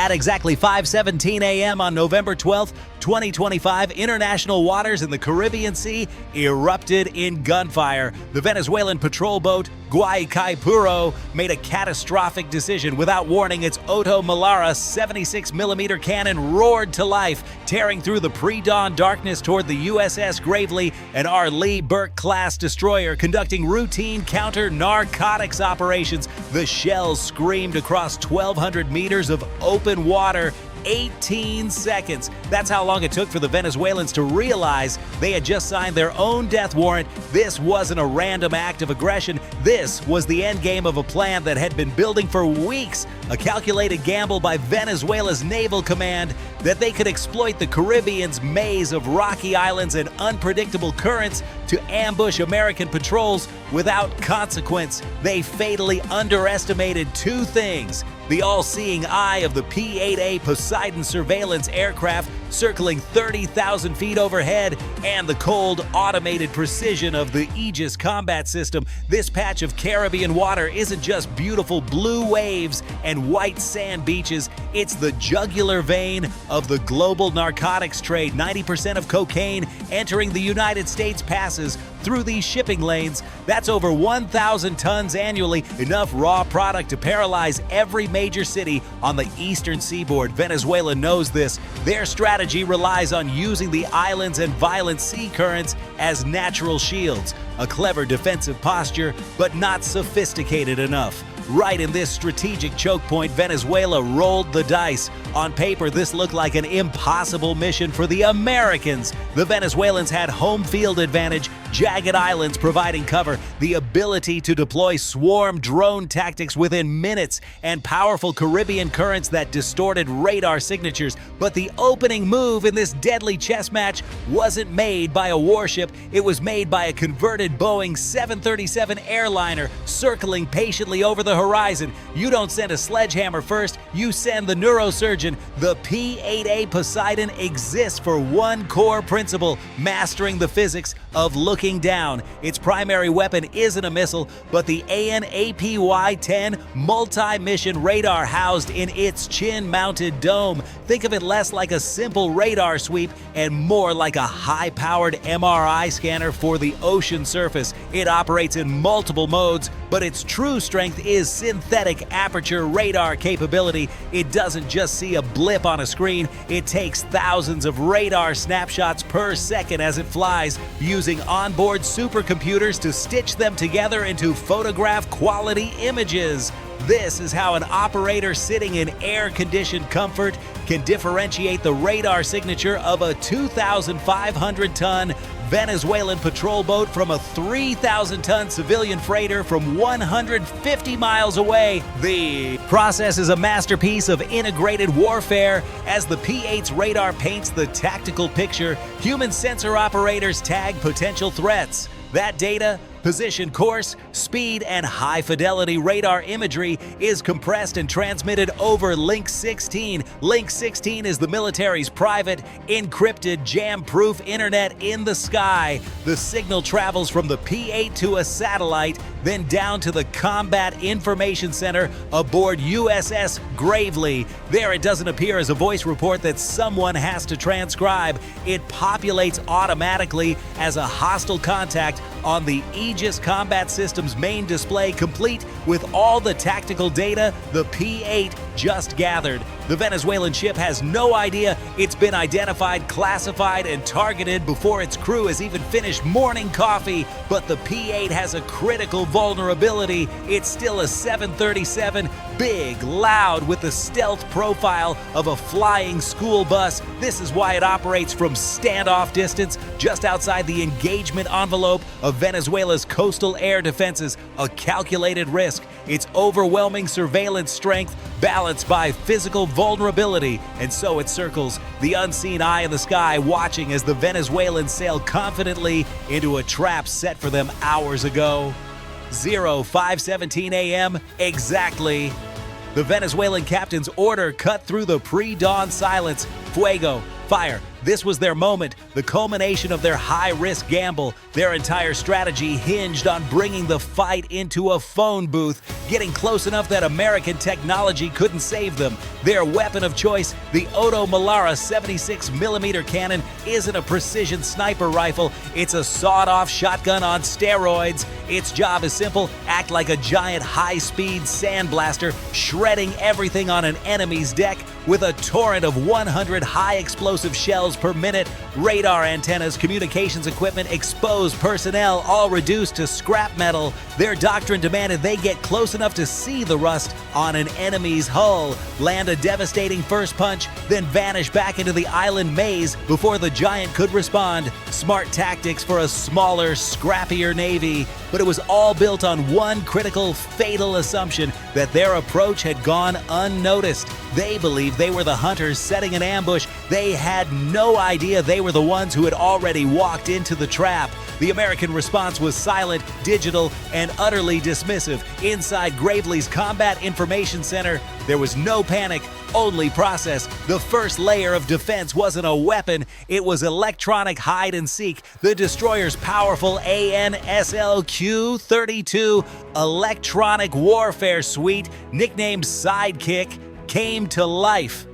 At exactly 5:17 a.m. on November 12, 2025, international waters in the Caribbean Sea erupted in gunfire. The Venezuelan patrol boat Guaicaipuro made a catastrophic decision. Without warning, its Otto Melara 76mm cannon roared to life, tearing through the pre-dawn darkness toward the USS Gravely, an Arleigh Burke-class destroyer conducting routine counter-narcotics operations. The shells screamed across 1,200 meters of open water. 18 seconds. That's how long it took for the Venezuelans to realize they had just signed their own death warrant. This wasn't a random act of aggression. This was the endgame of a plan that had been building for weeks, a calculated gamble by Venezuela's naval command that they could exploit the Caribbean's maze of rocky islands and unpredictable currents to ambush American patrols without consequence. They fatally underestimated two things: the all-seeing eye of the P-8A Poseidon surveillance aircraft circling 30,000 feet overhead, and the cold, automated precision of the Aegis combat system. This patch of Caribbean water isn't just beautiful blue waves and white sand beaches, it's the jugular vein of the global narcotics trade. 90% of cocaine entering the United States passes through these shipping lanes. That's over 1,000 tons annually, enough raw product to paralyze every major city on the eastern seaboard. Venezuela knows this. Their strategy relies on using the islands and violent sea currents as natural shields. A clever defensive posture, but not sophisticated enough. Right in this strategic choke point, Venezuela rolled the dice. On paper, this looked like an impossible mission for the Americans. The Venezuelans had home field advantage, jagged islands providing cover, the ability to deploy swarm drone tactics within minutes, and powerful Caribbean currents that distorted radar signatures. But the opening move in this deadly chess match wasn't made by a warship. It was made by a converted Boeing 737 airliner circling patiently over the horizon. You don't send a sledgehammer first, you send the neurosurgeon. The P-8A Poseidon exists for one core principle: mastering the physics of looking down. Its primary weapon isn't a missile, but the AN/APY-10 multi-mission radar housed in its chin-mounted dome. Think of it less like a simple radar sweep and more like a high-powered MRI scanner for the ocean surface. It operates in multiple modes, but its true strength is synthetic aperture radar capability. It doesn't just see a blip on a screen, it takes thousands of radar snapshots per second as it flies, using onboard supercomputers to stitch them together into photograph-quality images. This is how an operator sitting in air-conditioned comfort can differentiate the radar signature of a 2,500-ton Venezuelan patrol boat from a 3,000-ton civilian freighter from 150 miles away. The process is a masterpiece of integrated warfare. As the P-8's radar paints the tactical picture, human sensor operators tag potential threats. That data, position, course, speed, and high-fidelity radar imagery is compressed and transmitted over Link 16. Link 16 is the military's private, encrypted, jam-proof internet in the sky. The signal travels from the P-8 to a satellite, then down to the Combat Information Center aboard USS Gravely. There it doesn't appear as a voice report that someone has to transcribe. It populates automatically as a hostile contact on the Aegis combat system's main display, complete with all the tactical data the P-8 just gathered. The Venezuelan ship has no idea it's been identified, classified, and targeted before its crew has even finished morning coffee. But the P-8 has a critical vulnerability. It's still a 737, big, loud, with the stealth profile of a flying school bus. This is why it operates from standoff distance, just outside the engagement envelope of Venezuela's coastal air defenses, a calculated risk. Its overwhelming surveillance strength balanced by physical vulnerability, and so it circles, the unseen eye in the sky, watching as the Venezuelans sail confidently into a trap set for them hours ago. 05:17 a.m. exactly. The Venezuelan captain's order cut through the pre-dawn silence. fuego, fire. This was their moment, the culmination of their high-risk gamble. Their entire strategy hinged on bringing the fight into a phone booth, getting close enough that American technology couldn't save them. Their weapon of choice, the Otto Melara 76mm cannon, isn't a precision sniper rifle. It's a sawed-off shotgun on steroids. Its job is simple: act like a giant high-speed sandblaster, shredding everything on an enemy's deck with a torrent of 100 high-explosive shells per minute. Radar antennas, communications equipment, exposed personnel, all reduced to scrap metal. Their doctrine demanded they get close enough to see the rust on an enemy's hull, land a devastating first punch, then vanish back into the island maze before the giant could respond. Smart tactics for a smaller, scrappier Navy. But it was all built on one critical, fatal assumption: that their approach had gone unnoticed. They believed they were the hunters setting an ambush. They had no idea they were the ones who had already walked into the trap. The American response was silent, digital, and utterly dismissive. Inside Gravely's Combat Information Center, there was no panic, only process. The first layer of defense wasn't a weapon, it was electronic hide and seek. The destroyer's powerful ANSLQ-32 electronic warfare suite, nicknamed Sidekick, came to life.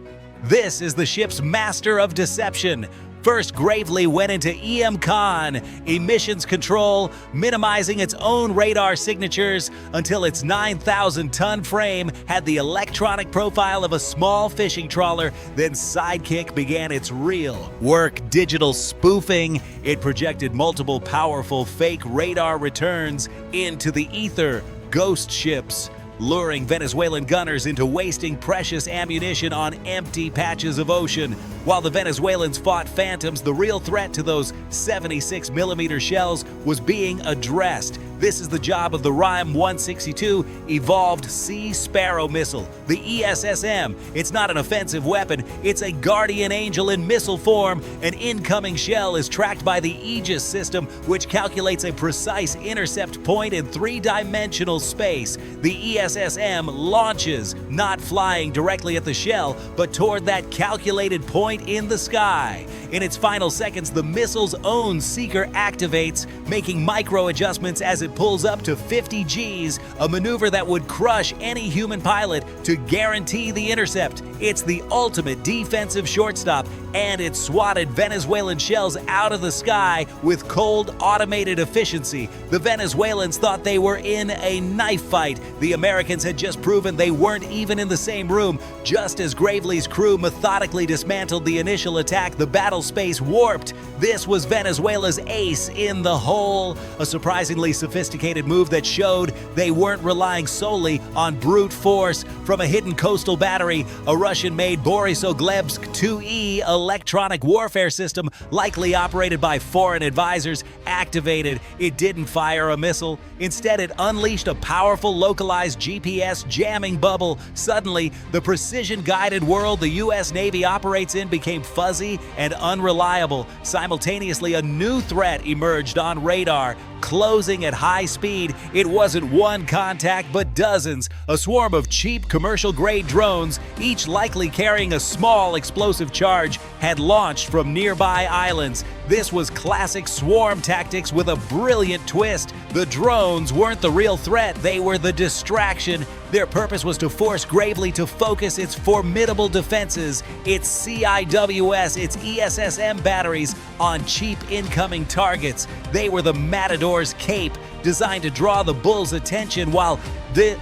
This is the ship's master of deception. First, Gravely went into EMCON, emissions control, minimizing its own radar signatures until its 9,000-ton frame had the electronic profile of a small fishing trawler. Then Sidekick began its real work: digital spoofing. It projected multiple powerful fake radar returns into the ether, ghost ships, luring Venezuelan gunners into wasting precious ammunition on empty patches of ocean. While the Venezuelans fought phantoms, the real threat to those 76mm shells was being addressed. This is the job of the RGM-162 Evolved Sea Sparrow missile, the ESSM. It's not an offensive weapon, it's a guardian angel in missile form. An incoming shell is tracked by the Aegis system, which calculates a precise intercept point in three-dimensional space. The ESSM launches, not flying directly at the shell, but toward that calculated point in the sky. In its final seconds, the missile's own seeker activates, making micro adjustments as it pulls up to 50 Gs, a maneuver that would crush any human pilot to guarantee the intercept. It's the ultimate defensive shortstop, and it swatted Venezuelan shells out of the sky with cold, automated efficiency. The Venezuelans thought they were in a knife fight. The Americans had just proven they weren't even in the same room. Just as Gravely's crew methodically dismantled the initial attack, the battle space warped. This was Venezuela's ace in the hole, a surprisingly sophisticated move that showed they weren't relying solely on brute force. From a hidden coastal battery, a Russian-made Borisogledsk 2E electronic warfare system, likely operated by foreign advisors, activated. It didn't fire a missile. Instead, it unleashed a powerful localized GPS jamming bubble. Suddenly, the precision-guided world the U.S. Navy operates in became fuzzy and unreliable. Simultaneously, a new threat emerged on radar, closing at high speed. It wasn't one contact, but dozens. A swarm of cheap commercial-grade drones, each likely carrying a small explosive charge, had launched from nearby islands. This was classic swarm tactics with a brilliant twist. The drones weren't the real threat, they were the distraction. Their purpose was to force Gravely to focus its formidable defenses, its CIWS, its ESSM batteries, on cheap incoming targets. They were the Matador's cape, designed to draw the bull's attention, while the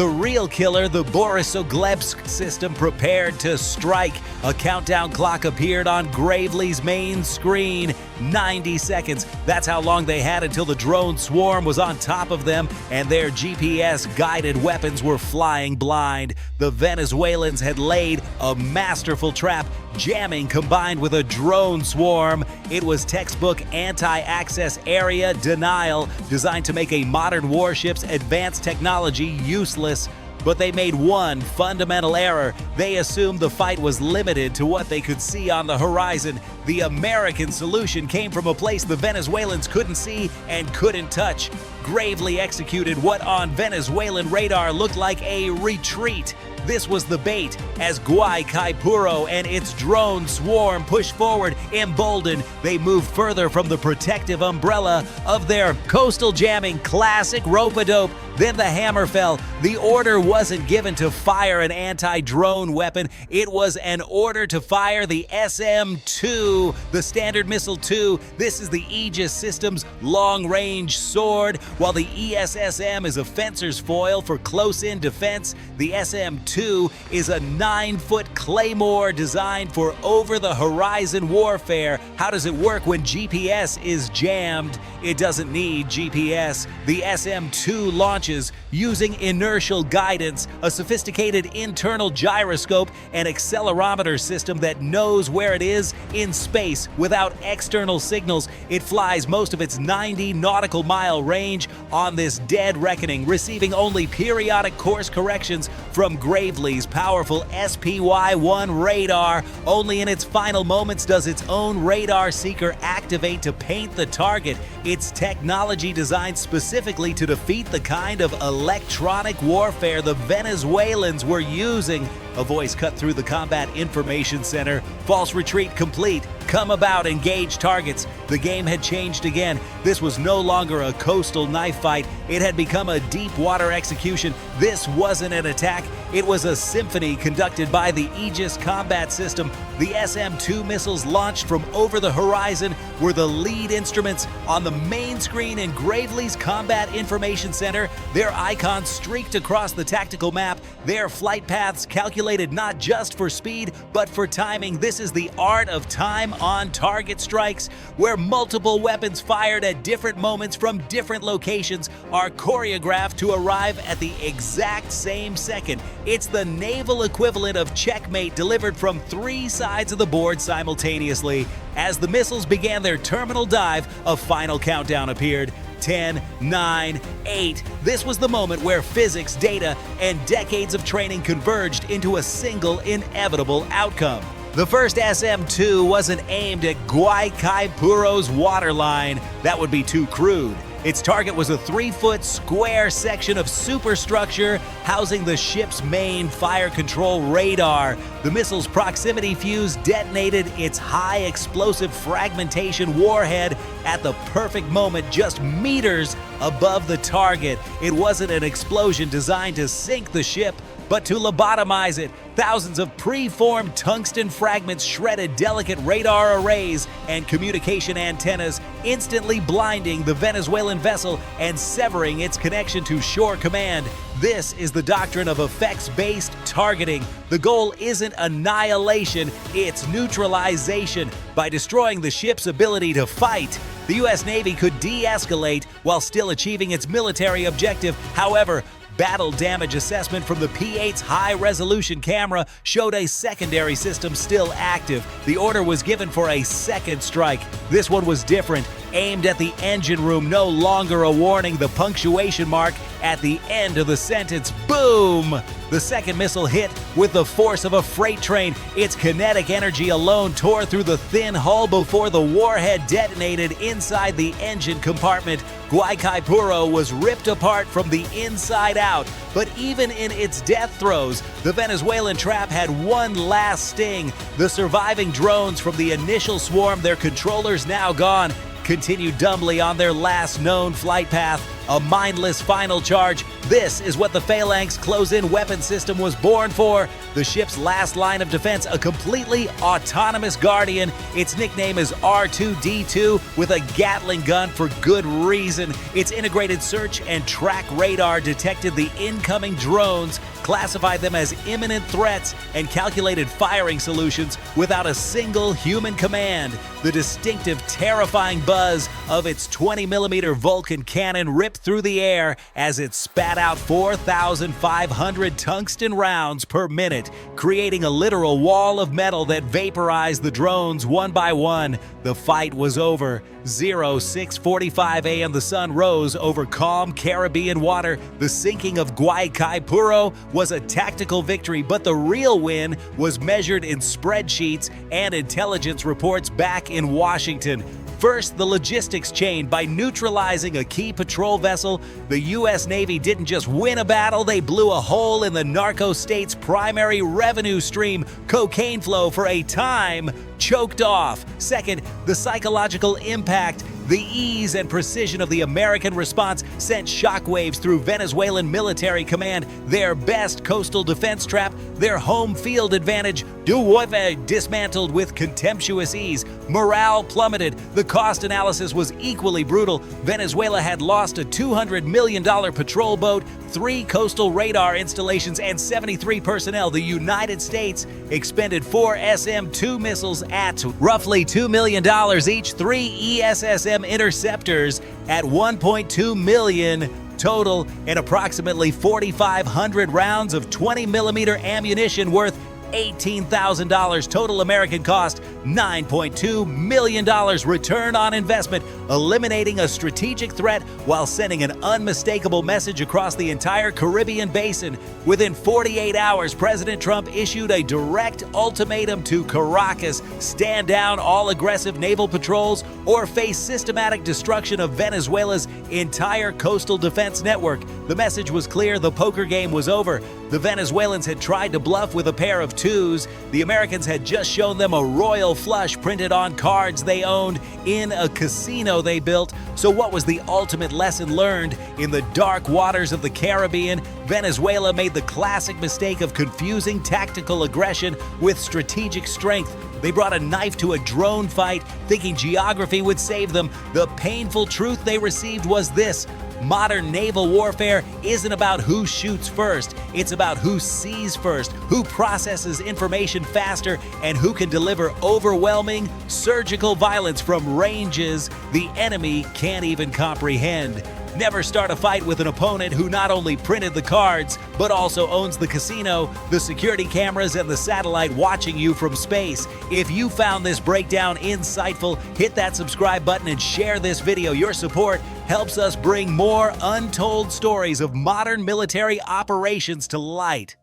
real killer, the Borisogledsk system, prepared to strike. A countdown clock appeared on Gravely's main screen. 90 seconds. That's how long they had until the drone swarm was on top of them and their GPS-guided weapons were flying blind. The Venezuelans had laid a masterful trap, jamming combined with a drone swarm. It was textbook anti-access area denial, designed to make a modern warship's advanced technology useless. But they made one fundamental error. They assumed the fight was limited to what they could see on the horizon. The American solution came from a place the Venezuelans couldn't see and couldn't touch. Gravely executed what on Venezuelan radar looked like a retreat. This was the bait as Guaicaipuro and its drone swarm pushed forward. Emboldened, they moved further from the protective umbrella of their coastal jamming classic rope-a-dope. Then the hammer fell. The order wasn't given to fire an anti-drone weapon. It was an order to fire the SM-2, the Standard Missile 2. This is the Aegis system's long-range sword. While the ESSM is a fencer's foil for close-in defense, the SM-2 is a 9-foot claymore designed for over-the-horizon warfare. How does it work when GPS is jammed? It doesn't need GPS. The SM-2 launches using inertial guidance, a sophisticated internal gyroscope, and accelerometer system that knows where it is in space without external signals. It flies most of its 90 nautical mile range on this dead reckoning, receiving only periodic course corrections from Gravely's powerful SPY-1 radar. Only in its final moments does its own radar seeker activate to paint the target. It's technology designed specifically to defeat the kind of electronic warfare the Venezuelans were using. A voice cut through the Combat Information Center. False retreat complete. Come about, engage targets. The game had changed again. This was no longer a coastal knife fight. It had become a deep water execution. This wasn't an attack. It was a symphony conducted by the Aegis combat system. The SM-2 missiles launched from over the horizon were the lead instruments. On the main screen in Gravely's Combat Information Center, their icons streaked across the tactical map, their flight paths calculated not just for speed, but for timing. This is the art of time-on-target strikes, where multiple weapons fired at different moments from different locations are choreographed to arrive at the exact same second. It's the naval equivalent of checkmate delivered from three sides of the board simultaneously. As the missiles began their terminal dive, a final countdown appeared. 10, 9, 8. This was the moment where physics, data, and decades of training converged into a single inevitable outcome. The first SM-2 wasn't aimed at Guaicaipuro's waterline. That would be too crude. Its target was a 3-foot square section of superstructure housing the ship's main fire control radar. The missile's proximity fuse detonated its high explosive fragmentation warhead at the perfect moment, just meters above the target. It wasn't an explosion designed to sink the ship, but to lobotomize it. Thousands of pre-formed tungsten fragments shredded delicate radar arrays and communication antennas, instantly blinding the Venezuelan vessel and severing its connection to shore command. This is the doctrine of effects-based targeting. The goal isn't annihilation, it's neutralization. By destroying the ship's ability to fight, the U.S. Navy could de-escalate while still achieving its military objective. However, battle damage assessment from the P-8's high-resolution camera showed a secondary system still active. The order was given for a second strike. This one was different, aimed at the engine room, no longer a warning. The punctuation mark at the end of the sentence. Boom! The second missile hit with the force of a freight train. Its kinetic energy alone tore through the thin hull before the warhead detonated inside the engine compartment. Guaicaipuro was ripped apart from the inside out. But even in its death throes, the Venezuelan trap had one last sting. The surviving drones from the initial swarm, their controllers now gone, continued dumbly on their last known flight path. A mindless final charge. This is what the Phalanx close-in weapon system was born for. The ship's last line of defense, a completely autonomous guardian. Its nickname is R2-D2 with a Gatling gun for good reason. Its integrated search and track radar detected the incoming drones, classified them as imminent threats, and calculated firing solutions without a single human command. The distinctive, terrifying buzz of its 20mm Vulcan cannon ripped through the air as it spat out 4,500 tungsten rounds per minute, creating a literal wall of metal that vaporized the drones one by one. The fight was over. 06:45 a.m. the sun rose over calm Caribbean water. The sinking of Guaicaipuro was a tactical victory, but the real win was measured in spreadsheets and intelligence reports back in Washington. First, the logistics chain. By neutralizing a key patrol vessel, the U.S. Navy didn't just win a battle, they blew a hole in the narco state's primary revenue stream. Cocaine flow, for a time, choked off. Second, the psychological impact. The ease and precision of the American response sent shockwaves through Venezuelan military command. Their best coastal defense trap, their home field advantage, dismantled with contemptuous ease. Morale plummeted. The cost analysis was equally brutal. Venezuela had lost a $200 million patrol boat, 3 coastal radar installations, and 73 personnel. The United States expended 4 SM-2 missiles at roughly $2 million each, 3 ESSM interceptors at $1.2 million total, and approximately 4,500 rounds of 20-millimeter ammunition worth $18,000. Total American cost, $9.2 million. Return on investment, eliminating a strategic threat while sending an unmistakable message across the entire Caribbean basin. Within 48 hours, President Trump issued a direct ultimatum to Caracas: stand down all aggressive naval patrols or face systematic destruction of Venezuela's entire coastal defense network. The message was clear: the poker game was over. The Venezuelans had tried to bluff with a pair of twos. The Americans had just shown them a royal flush printed on cards they owned in a casino they built. So what was the ultimate lesson learned? In the dark waters of the Caribbean, Venezuela made the classic mistake of confusing tactical aggression with strategic strength. They brought a knife to a drone fight, thinking geography would save them. The painful truth they received was this: modern naval warfare isn't about who shoots first. It's about who sees first, who processes information faster, and who can deliver overwhelming, surgical violence from ranges the enemy can't even comprehend. Never start a fight with an opponent who not only printed the cards, but also owns the casino, the security cameras, and the satellite watching you from space. If you found this breakdown insightful, hit that subscribe button and share this video. Your support helps us bring more untold stories of modern military operations to light.